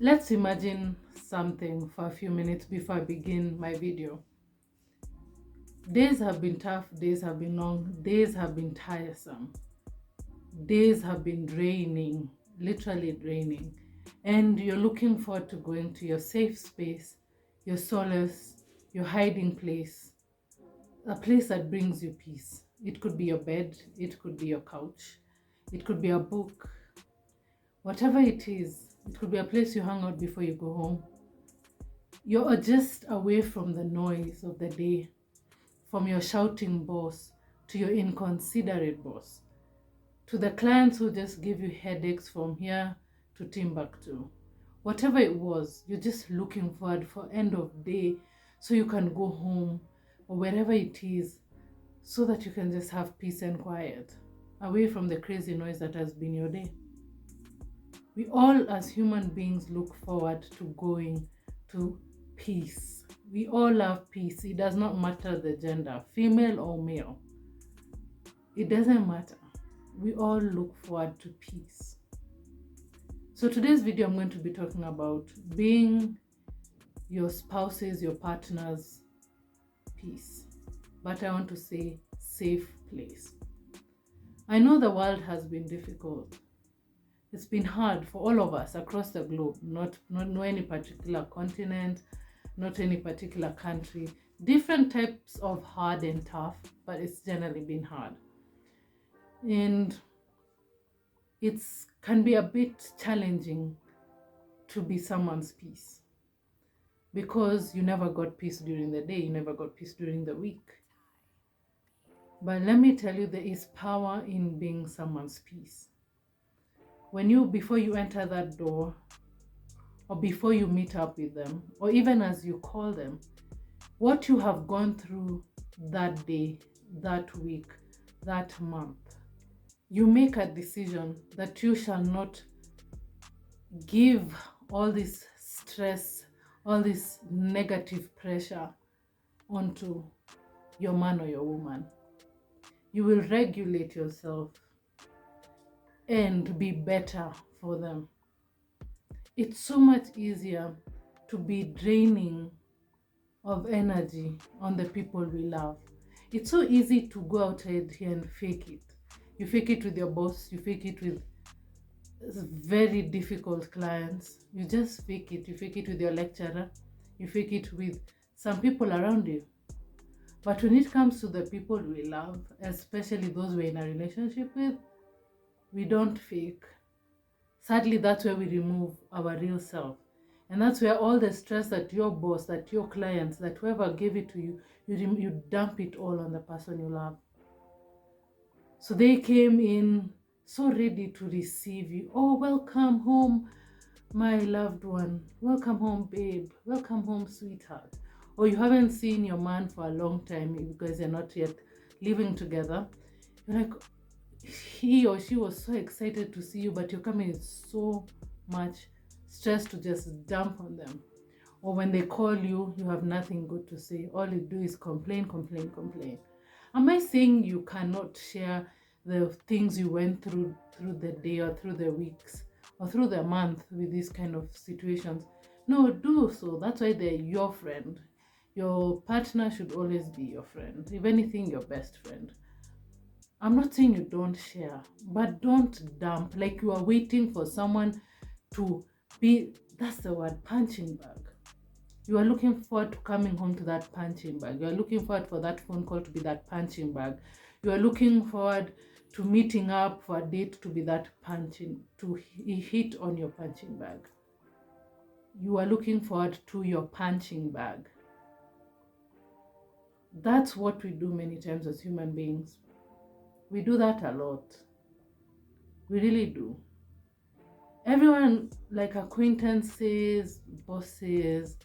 Let's imagine something for a few minutes before I begin my video. Days have been tough, days have been long, days have been tiresome, days have been draining, literally draining, and you're looking forward to going to your safe space, your solace, your hiding place, a place that brings you peace. It could be your bed, it could be your couch, it could be a book, whatever it is. It could be a place you hang out before you go home. You're just away from the noise of the day, from your shouting boss to your inconsiderate boss, to the clients who just give you headaches from here to Timbuktu. Whatever it was, you're just looking forward for end of day so you can go home or wherever it is so that you can just have peace and quiet away from the crazy noise that has been your day. We all as human beings look forward to going to peace. We all love peace. It does not matter the gender, female or male. It doesn't matter. We all look forward to peace. So today's video, I'm going to be talking about being your spouse's, your partner's peace. But I want to say safe place. I know the world has been difficult. It's been hard for all of us across the globe, not any particular continent, not any particular country. Different types of hard and tough, but it's generally been hard. And it can be a bit challenging to be someone's peace because you never got peace during the day, you never got peace during the week. But let me tell you, there is power in being someone's peace. Before you enter that door, or before you meet up with them, or even as you call them, what you have gone through that day, that week, that month, you make a decision that you shall not give all this stress, all this negative pressure onto your man or your woman. You will regulate yourself and be better for them. It's so much easier to be draining of energy on the people we love. It's so easy to go outside here and fake it. You fake it with your boss, you fake it with very difficult clients. You just fake it. You fake it with your lecturer, you fake it with some people around you. But when it comes to the people we love, especially those we're in a relationship with, we don't fake. Sadly, that's where we remove our real self. And that's where all the stress that your boss, that your clients, that whoever gave it to you, you dump it all on the person you love. So they came in so ready to receive you. Oh, welcome home, my loved one. Welcome home, babe. Welcome home, sweetheart. Or you haven't seen your man for a long time because you're not yet living together. You're like, he or she was so excited to see you, but you're coming with so much stress to just dump on them. Or when they call you, you have nothing good to say. All you do is complain, complain, complain. Am I saying you cannot share the things you went through the day or through the weeks or through the month with these kind of situations? No, do so. That's why they're your friend. Your partner should always be your friend. If anything, your best friend. I'm not saying you don't share, but don't dump like you are waiting for someone to be, that's the word, punching bag. You are looking forward to coming home to that punching bag. You are looking forward for that phone call to be that punching bag. You are looking forward to meeting up for a date to be that punching, to hit on your punching bag. You are looking forward to your punching bag. That's what we do many times as human beings. We do that a lot. We really do. Everyone, like acquaintances, bosses,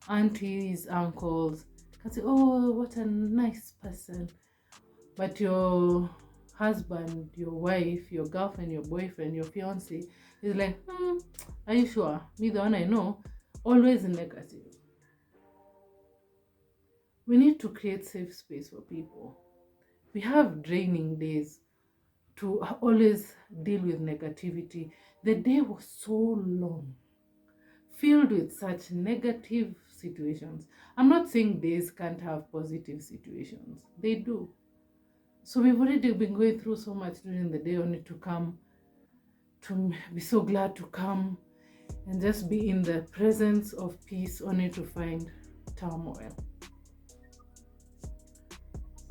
aunties, uncles, can say, oh, what a nice person. But your husband, your wife, your girlfriend, your boyfriend, your fiance is like, are you sure? Me, the one I know, always negative. We need to create safe space for people. We have draining days to always deal with negativity. The day was so long. filled with such negative situations. I'm not saying days can't have positive situations, they do. So we've already been going through so much during the day, only to come to be so glad to come and just be in the presence of peace, only to find turmoil.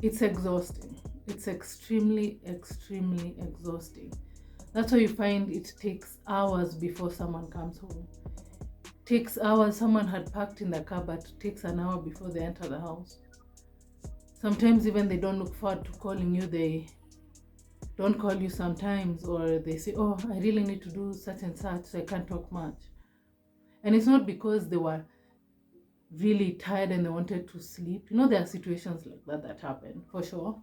It's exhausting. It's extremely, extremely exhausting. That's why you find it takes hours before someone comes home. Takes hours. Someone had packed in the cupboard. Takes an hour before they enter the house. Sometimes even they don't look forward to calling you. They don't call you sometimes, or they say, oh, I really need to do such and such, so I can't talk much. And it's not because they were really tired and they wanted to sleep. You know, there are situations like that happen, for sure.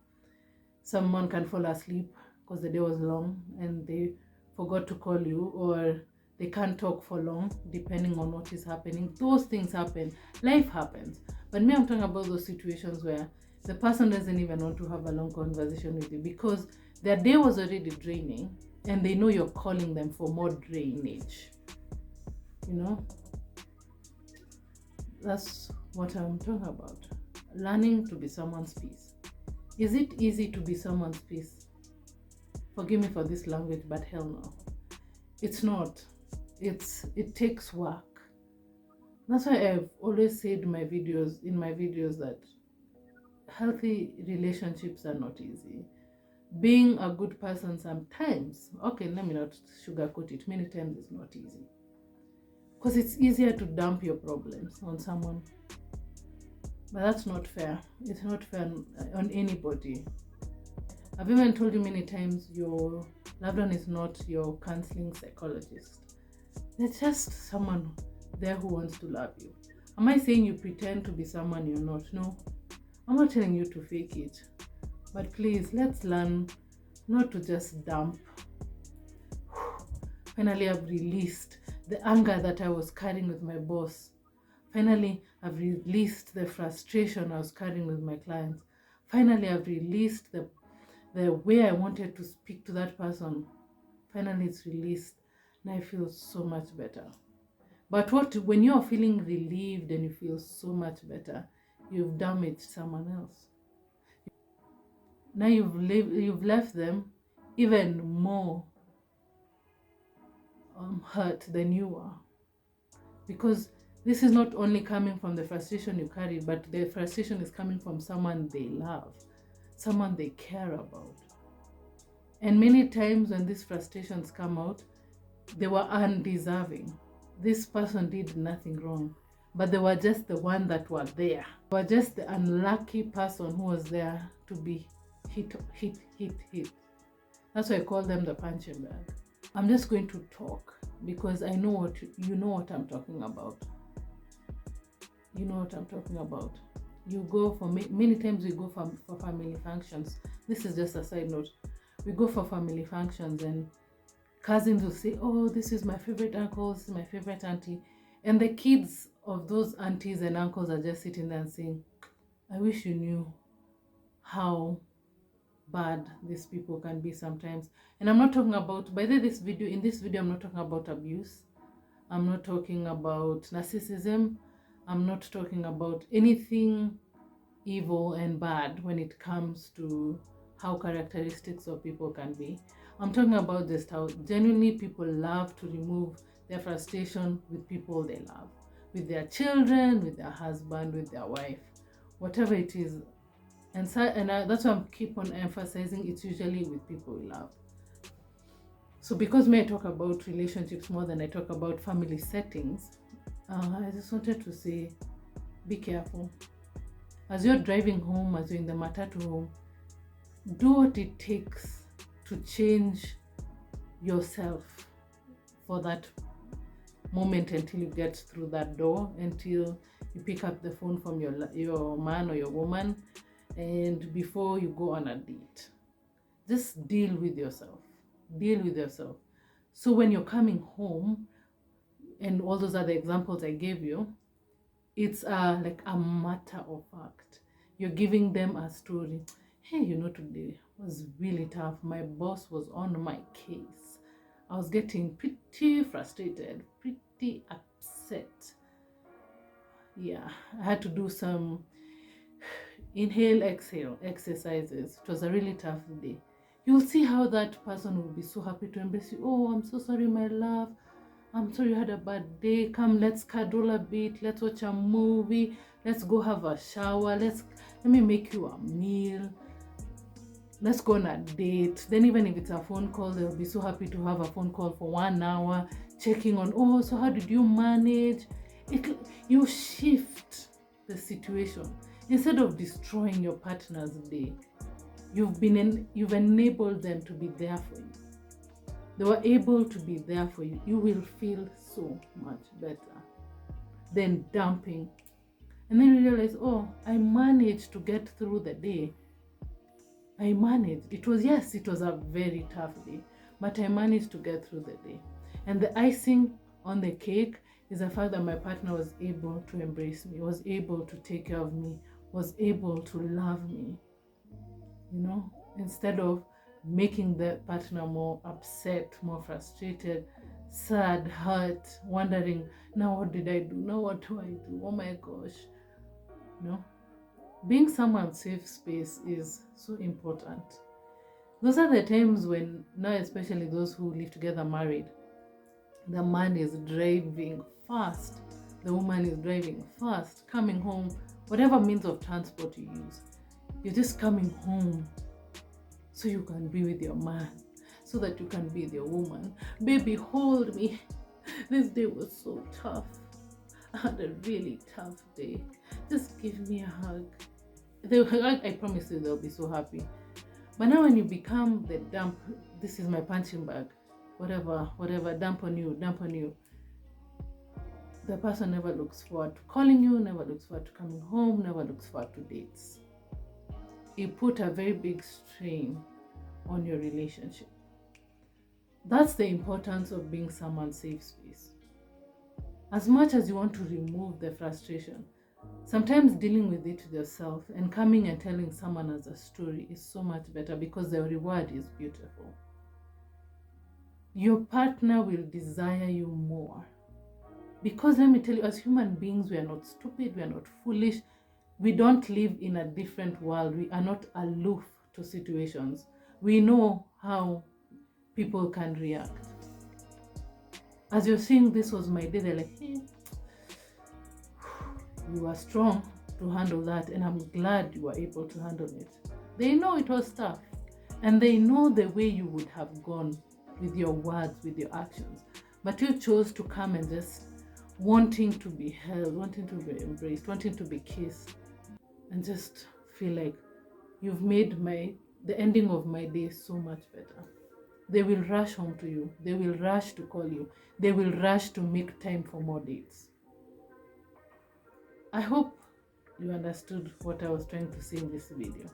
Someone can fall asleep because the day was long and they forgot to call you, or they can't talk for long, depending on what is happening. Those things happen. Life happens. But me, I'm talking about those situations where the person doesn't even want to have a long conversation with you because their day was already draining and they know you're calling them for more drainage. You know? That's what I'm talking about. Learning to be someone's peace. Is it easy to be someone's peace? Forgive me for this language, but hell no. It's not. It takes work. That's why I've always said in my videos that healthy relationships are not easy. Being a good person sometimes, okay, let me not sugarcoat it, many times it's not easy. Because it's easier to dump your problems on someone. But that's not fair. It's not fair on anybody. I've even told you many times your loved one is not your counseling psychologist. They're just someone there who wants to love you. Am I saying you pretend to be someone you're not? No. I'm not telling you to fake it. But please, let's learn not to just dump. Finally, I've released the anger that I was carrying with my boss. Finally, I've released the frustration I was carrying with my clients. Finally, I've released the way I wanted to speak to that person. Finally, it's released and I feel so much better. But when you're feeling relieved and you feel so much better, you've damaged someone else. Now you've left them even more hurt than you are. Because this is not only coming from the frustration you carry, but the frustration is coming from someone they love, someone they care about. And many times when these frustrations come out, they were undeserving. This person did nothing wrong, but they were just the one that were there. They were just the unlucky person who was there to be hit. That's why I call them the punching bag. I'm just going to talk because I know what you know what I'm talking about. You know what I'm talking about. You go for many times we go for family functions. This is just a side note. We go for family functions and cousins will say, oh, this is my favorite uncle, this is my favorite auntie. And the kids of those aunties and uncles are just sitting there and saying, I wish you knew how bad these people can be sometimes. And I'm not talking about, in this video, I'm not talking about abuse. I'm not talking about narcissism. I'm not talking about anything evil and bad when it comes to how characteristics of people can be. I'm talking about just how genuinely people love to remove their frustration with people they love, with their children, with their husband, with their wife, whatever it is. And that's why I keep on emphasizing it's usually with people we love. So because I talk about relationships more than I talk about family settings, I just wanted to say, be careful. As you're driving home, as you're in the matatu home, do what it takes to change yourself for that moment until you get through that door, until you pick up the phone from your man or your woman, and before you go on a date. Just deal with yourself. Deal with yourself. So when you're coming home, and all those other examples I gave you, it's like a matter of fact. You're giving them a story. Hey, today was really tough. My boss was on my case. I was getting pretty frustrated, pretty upset. yeah, I had to do some inhale, exhale exercises. It was a really tough day. You'll see how that person will be so happy to embrace you. Oh, I'm so sorry, my love. I'm sorry you had a bad day. Come, let's cuddle a bit. Let's watch a movie. Let's go have a shower. Let me make you a meal. Let's go on a date. Then even if it's a phone call, they'll be so happy to have a phone call for 1 hour, checking on, oh, so how did you manage? You shift the situation. Instead of destroying your partner's day, you've enabled them to be there for you. They were able to be there for you. You will feel so much better than dumping. And then you realize, oh, I managed to get through the day. I managed. It was a very tough day, but I managed to get through the day. And the icing on the cake is the fact that my partner was able to embrace me, was able to take care of me, was able to love me. You know, instead of making the partner more upset, more frustrated, sad, hurt, wondering, now what did I do? Now what do I do? Oh my gosh. You know, being someone's safe space is so important. Those are the times when, now especially those who live together married, the man is driving fast, the woman is driving fast, coming home, whatever means of transport you use, you're just coming home so you can be with your man, so that you can be with your woman. Baby, hold me. This day was so tough. I had a really tough day. Just give me a hug. I promise you they'll be so happy. But now when you become the dump, this is my punching bag, whatever, dump on you. The person never looks forward to calling you, never looks forward to coming home, never looks forward to dates. It put a very big strain on your relationship. That's the importance of being someone's safe space. As much as you want to remove the frustration, sometimes dealing with it yourself and coming and telling someone as a story is so much better, because the reward is beautiful. Your partner will desire you more. Because let me tell you, as human beings, we are not stupid, we are not foolish, we don't live in a different world, we are not aloof to situations. We know how people can react. As you're seeing this was my day, they're like, hey, you are strong to handle that, and I'm glad you were able to handle it. They know it was tough, and they know the way you would have gone with your words, with your actions, but you chose to come and just wanting to be held, wanting to be embraced, wanting to be kissed, and just feel like you've made the ending of my day so much better. They will rush home to you, they will rush to call you, they will rush to make time for more dates. I hope you understood what I was trying to say in this video.